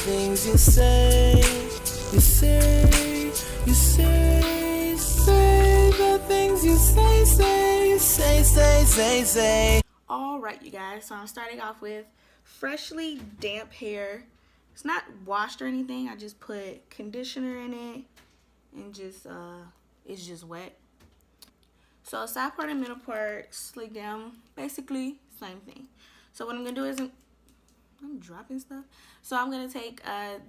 things you say, you say, you say, say the things you say, say. Alright, you guys, so I'm starting off with freshly damp hair. It's not washed or anything. I just put conditioner in it and just it's just wet. So side part and middle part, slick down, basically same thing. So what I'm gonna do is I'm dropping stuff. So I'm gonna take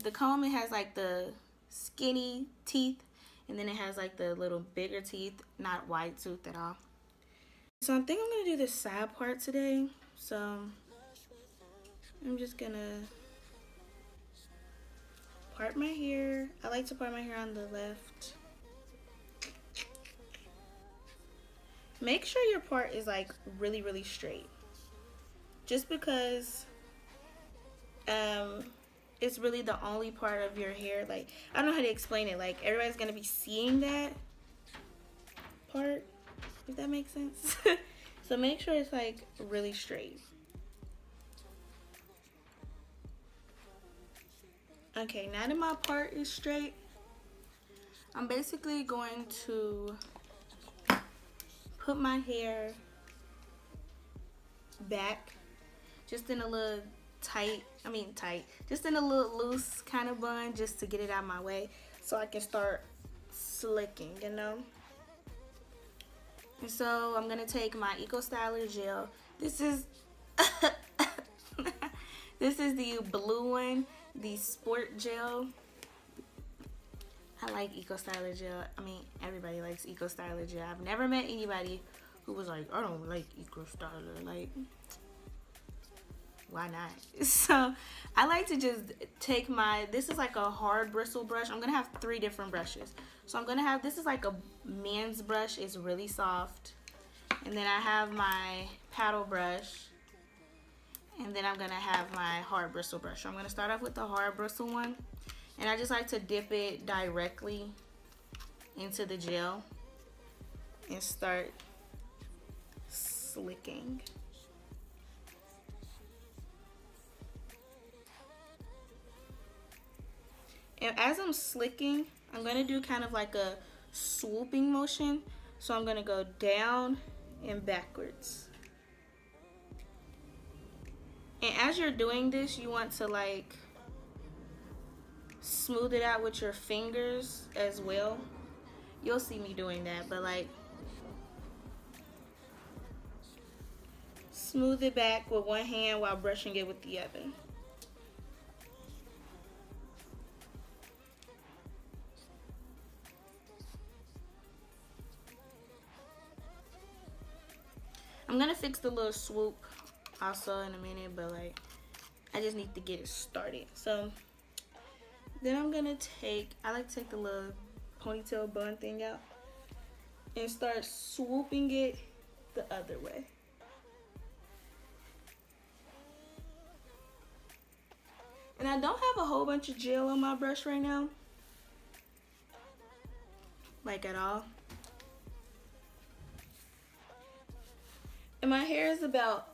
the comb. It has like the skinny teeth, and then it has like the little bigger teeth, not wide tooth at all. So I think I'm gonna do the side part today. So I'm just gonna part my hair. I like to part my hair on the left. Make sure your part is like really, really straight. Just because it's really the only part of your hair. Like, I don't know how to explain it. Like, everybody's gonna be seeing that part, if that makes sense. So make sure it's like really straight. Okay, now that my part is straight, I'm basically going to put my hair back just in a little just in a little loose kind of bun, just to get it out of my way so I can start slicking, you know. And so I'm gonna take my Eco Styler gel. This is this is the blue one, the sport gel. I like Eco Styler gel. I mean, everybody likes Eco Styler gel. I've never met anybody who was like, I don't like Eco Styler. Like, why not? So I like to just take this is like a hard bristle brush. I'm gonna have 3 different brushes. So I'm gonna have, this is like a man's brush. It's really soft. And then I have my paddle brush. And then I'm gonna have my hard bristle brush. So I'm gonna start off with the hard bristle one. And I just like to dip it directly into the gel and start slicking. And as I'm slicking, I'm going to do kind of like a swooping motion. So I'm going to go down and backwards. And as you're doing this, you want to like smooth it out with your fingers as well. You'll see me doing that, but like smooth it back with one hand while brushing it with the other. I'm gonna fix the little swoop also in a minute, but like I just need to get it started. So then I'm gonna I like to take the little ponytail bun thing out and start swooping it the other way. And I don't have a whole bunch of gel on my brush right now, like at all. And my hair is about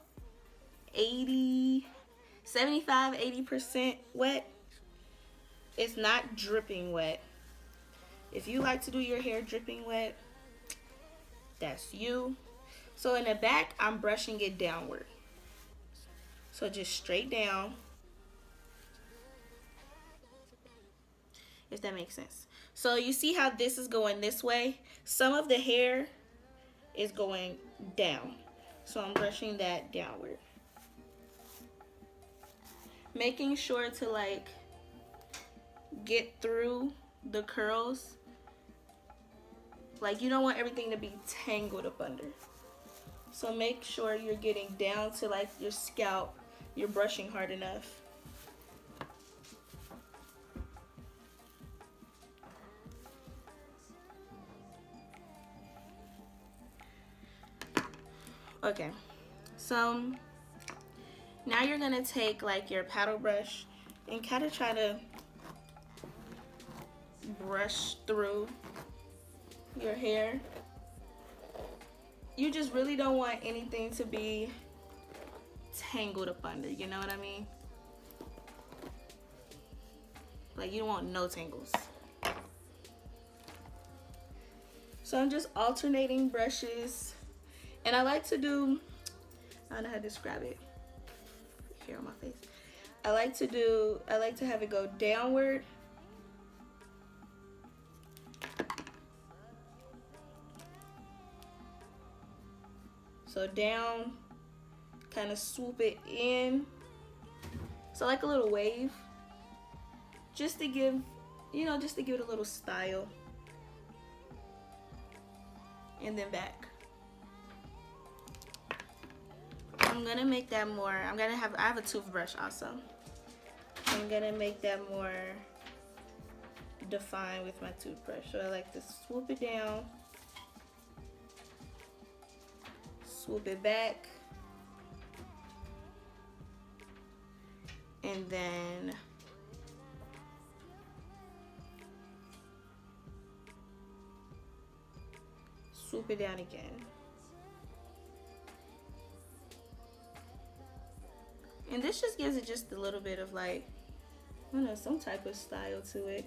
75-80% wet. It's not dripping wet. If you like to do your hair dripping wet, that's you. So in the back, I'm brushing it downward. So just straight down, if that makes sense. So you see how this is going this way? Some of the hair is going down. So I'm brushing that downward. Making sure to like get through the curls. Like, you don't want everything to be tangled up under. So make sure you're getting down to like your scalp. You're brushing hard enough. Okay, so now you're gonna take like your paddle brush and kind of try to brush through your hair. You just really don't want anything to be tangled up under, you know what I mean? Like, you don't want no tangles. So I'm just alternating brushes. And I like to do, I don't know how to describe it. Hair on my face. I like to have it go downward. So down, kind of swoop it in. So like a little wave. Just to give, you know, just to give it a little style. And then back. I'm gonna make that more, I have a toothbrush also. I'm gonna make that more defined with my toothbrush. So I like to swoop it down, swoop it back, and then swoop it down again. And this just gives it just a little bit of like, I don't know, some type of style to it.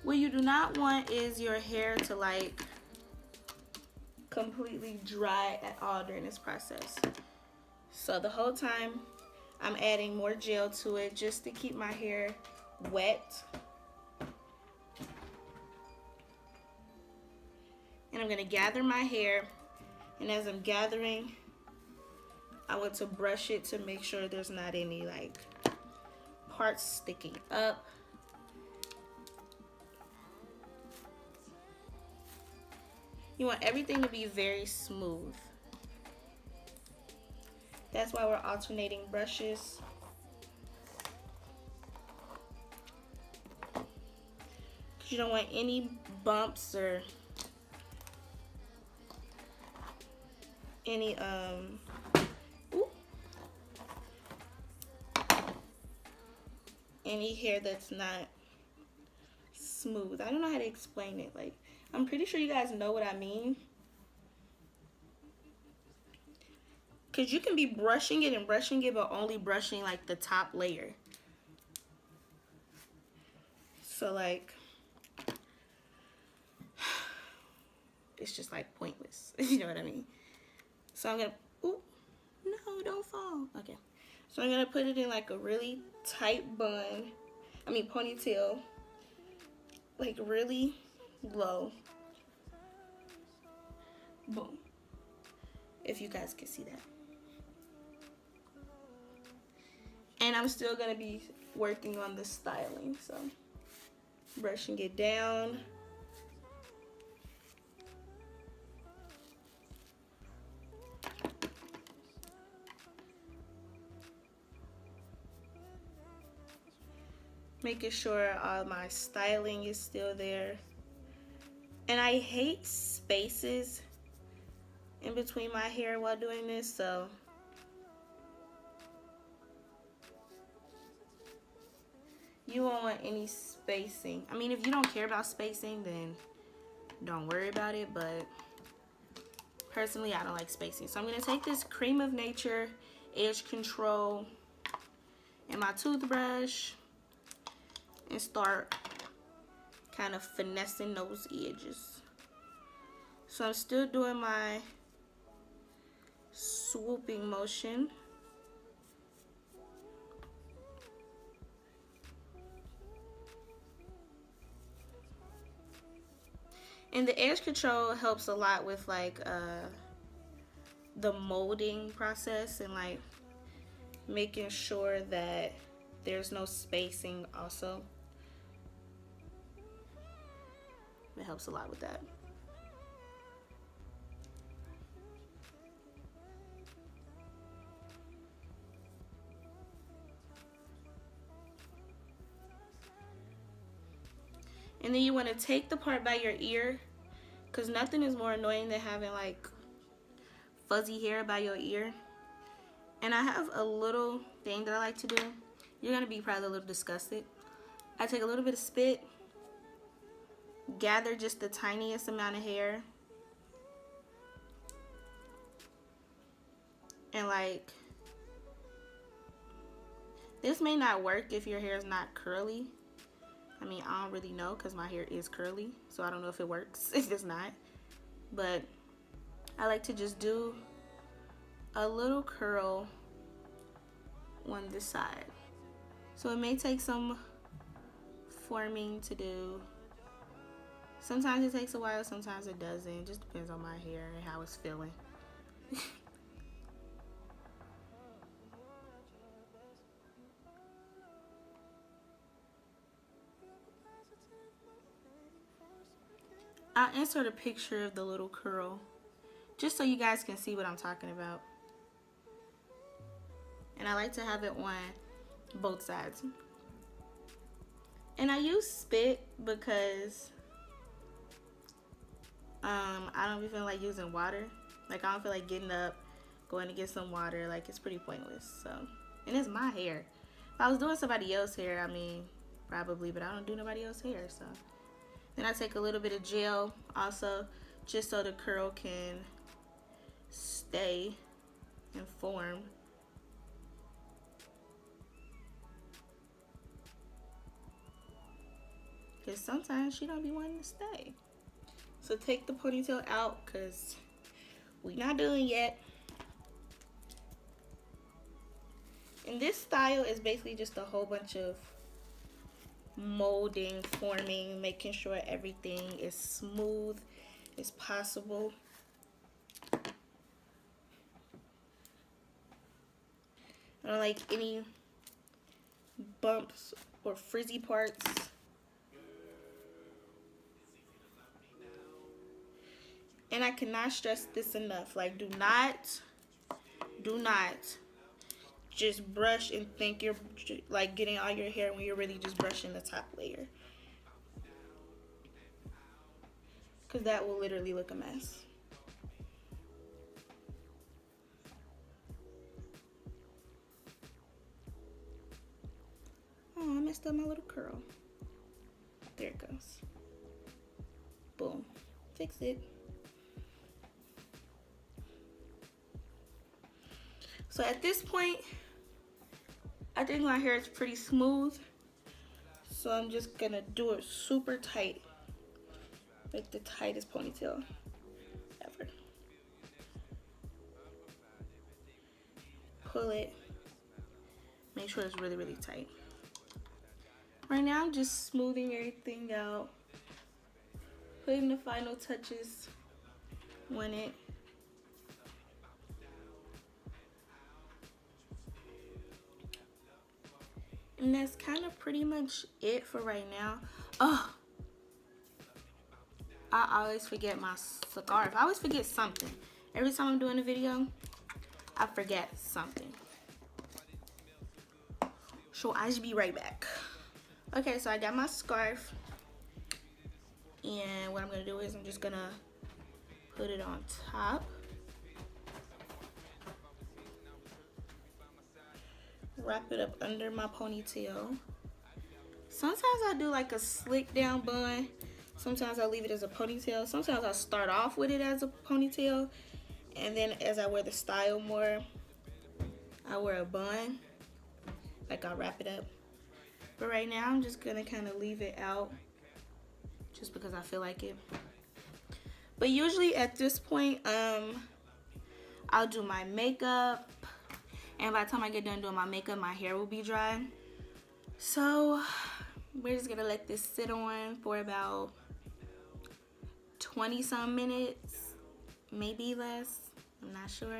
What you do not want is your hair to like completely dry at all during this process. So the whole time I'm adding more gel to it just to keep my hair wet. And I'm gonna gather my hair, and as I'm gathering, I want to brush it to make sure there's not any like parts sticking up. You want everything to be very smooth. That's why we're alternating brushes. You don't want any bumps or any any hair that's not smooth. I don't know how to explain it. Like, I'm pretty sure you guys know what I mean. Because you can be brushing it and brushing it, but only brushing like the top layer. So like, it's just like pointless. You know what I mean? So I'm gonna, ooh, no, don't fall. Okay. So I'm gonna put it in like a really tight bun. I mean ponytail. Like really low. Boom. If you guys can see that. And I'm still gonna be working on the styling, so brushing it down. Making sure all my styling is still there. And I hate spaces in between my hair while doing this, so you won't want any spacing. I mean, if you don't care about spacing, then don't worry about it, but personally, I don't like spacing. So I'm gonna take this Creme of Nature Edge Control and my toothbrush and start kind of finessing those edges. So I'm still doing my swooping motion. And the edge control helps a lot with like the molding process and like making sure that there's no spacing also. It helps a lot with that. And then you want to take the part by your ear, because nothing is more annoying than having like fuzzy hair by your ear. And I have a little thing that I like to do. You're going to be probably a little disgusted. I take a little bit of spit, gather just the tiniest amount of hair. And like, this may not work if your hair is not curly. I mean, I don't really know because my hair is curly, so I don't know if it works if it's not. But I like to just do a little curl on this side. So it may take some forming to do. Sometimes it takes a while, sometimes it doesn't. It just depends on my hair and how it's feeling. I'll insert a picture of the little curl just so you guys can see what I'm talking about. And I like to have it on both sides. And I use spit because I don't even feel like using water. Like, I don't feel like getting up, going to get some water. Like, it's pretty pointless. So, and it's my hair. If I was doing somebody else's hair, I mean, probably, but I don't do nobody else's hair, so. Then I take a little bit of gel also, just so the curl can stay and form. Because sometimes she don't be wanting to stay. So take the ponytail out because we not doing yet. And this style is basically just a whole bunch of molding, forming, making sure everything is smooth as possible. I don't like any bumps or frizzy parts. And I cannot stress this enough. Like, do not just brush and think you're like getting all your hair when you're really just brushing the top layer. Because that will literally look a mess. Oh, I messed up my little curl. There it goes. Boom. Fix it. So at this point, I think my hair is pretty smooth. So I'm just gonna do it super tight. Like the tightest ponytail ever. Pull it. Make sure it's really, really tight. Right now I'm just smoothing everything out. Putting the final touches on it. And that's kind of pretty much it for right now. Oh, I always forget my scarf. I always forget something. Every time I'm doing a video, I forget something. So I should be right back. Okay, so I got my scarf. And what I'm going to do is I'm just going to put it on top. Wrap it up under my ponytail. Sometimes I do like a slick down bun. Sometimes I leave it as a ponytail. Sometimes I start off with it as a ponytail. And then as I wear the style more, I wear a bun. Like I'll wrap it up. But right now I'm just going to kind of leave it out. Just because I feel like it. But usually at this point, I'll do my makeup. And by the time I get done doing my makeup, my hair will be dry. So we're just gonna let this sit on for about 20-some minutes, maybe less, I'm not sure.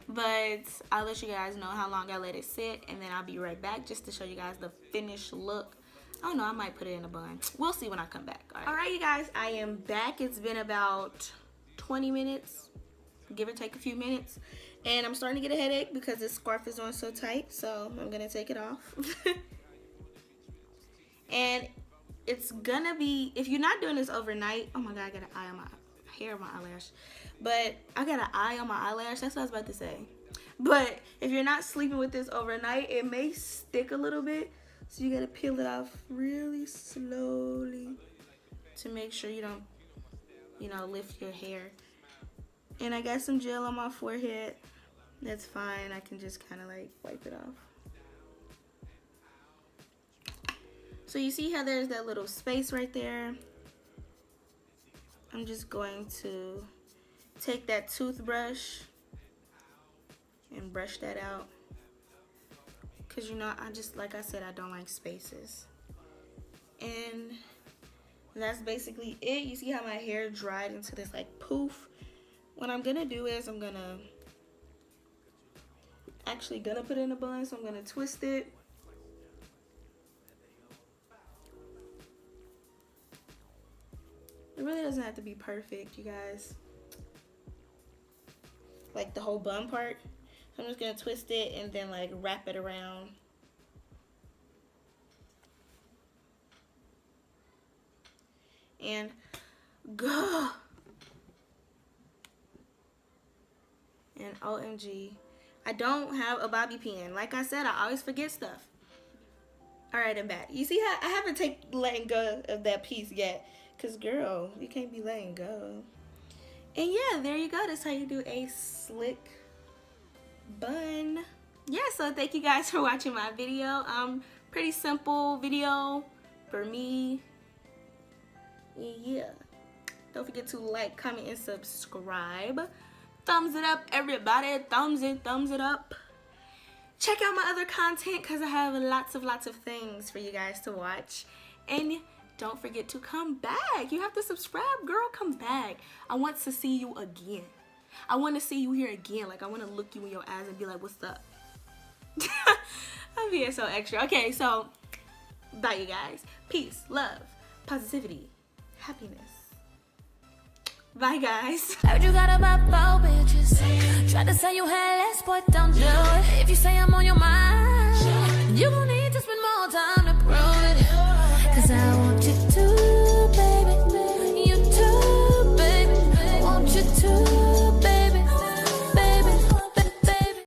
But I'll let you guys know how long I let it sit, and then I'll be right back just to show you guys the finished look. I don't know, I might put it in a bun. We'll see when I come back. All right, you guys, I am back. It's been about 20 minutes, give or take a few minutes. And I'm starting to get a headache because this scarf is on so tight. So I'm going to take it off. And it's going to be, if you're not doing this overnight. Oh my God, I got an eye on my hair, my eyelash. But I got an eye on my eyelash. That's what I was about to say. But if you're not sleeping with this overnight, it may stick a little bit. So you got to peel it off really slowly. to make sure you don't, you know, lift your hair. And I got some gel on my forehead. That's fine. I can just kind of like wipe it off. So you see how there's that little space right there? I'm just going to take that toothbrush and brush that out. Because, you know, I just, like I said, I don't like spaces. And that's basically it. You see how my hair dried into this like poof? What I'm gonna do is I'm gonna put it in a bun, so I'm gonna twist it. It really doesn't have to be perfect, you guys. Like the whole bun part. So I'm just gonna twist it and then like wrap it around. And go. And OMG, I don't have a bobby pin. Like I said, I always forget stuff. All right, I'm back. You see how I haven't letting go of that piece yet. Cause girl, you can't be letting go. And yeah, there you go. That's how you do a slick bun. Yeah, so thank you guys for watching my video. Pretty simple video for me. Yeah. Don't forget to like, comment, and subscribe. Thumbs it up, everybody. Thumbs it up. Check out my other content because I have lots of things for you guys to watch. And don't forget to come back. You have to subscribe, girl. Come back. I want to see you again. I want to see you here again. Like, I want to look you in your eyes and be like, what's up? I'm being so extra. Okay, so bye, you guys. Peace, love, positivity, happiness. Bye, guys. Heard you got about 4 bitches. Tried to say you had less, but don't do it. If you say I'm on your mind, you gon' need to spend more time to prove it. Cause I want you to